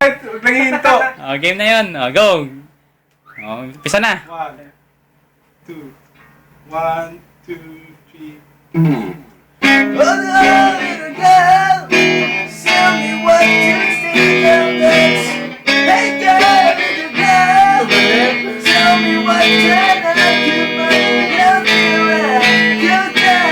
Huwag nang hihinto. Game na yun. Go. Pisa na. 1, 2, 1, 2, 3. Oh, little girl, tell me what you think of this. Hey, girl, little girl, tell me what can I do but help you out. You can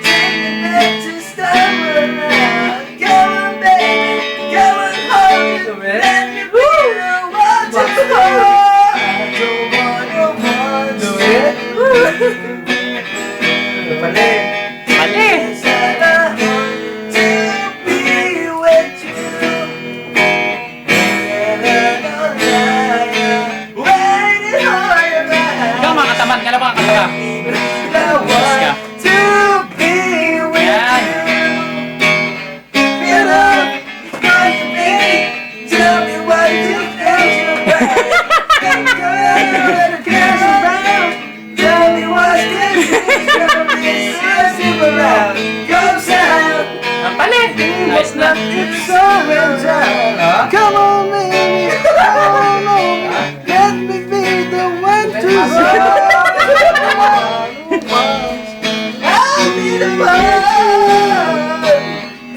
take me back to start around. Come on, baby, come on, hold it. Let me be the one to hold. I don't want to it. Mali. Ikaw mga kataman. Kala mga kataman. Nice na. Come on, baby. Come on, let me be the one to I'll be the one.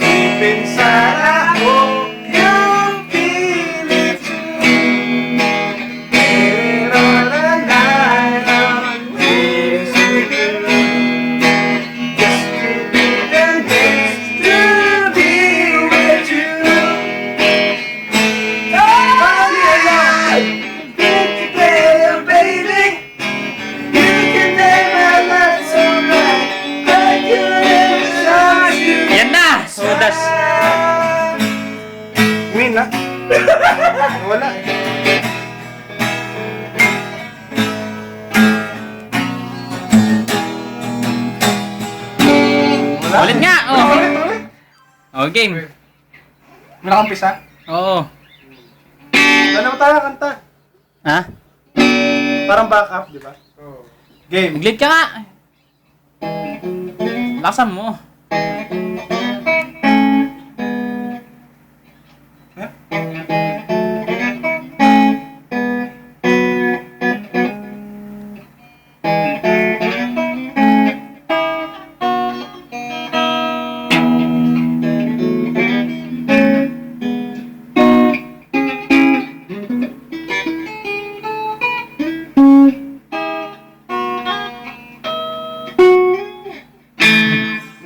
Deep inside, I hope you feel it too. Get it on the night on this just to be the next to be with you. Oh, yeah, get together, baby. You can make my life so right. I can never show you. Yan na. Sodas. Win na. Wala eh. Ulit nga. Ulit. Game. Wala kang pisa? Oo. Dalawa tayo kanta. Ha? Parang backup, di ba? Game. Mag-lead ka nga. Laksan mo.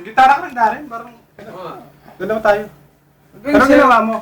Gitara ka rin, Darren. Parang... Dalawa tayo. Pero ginawa mo.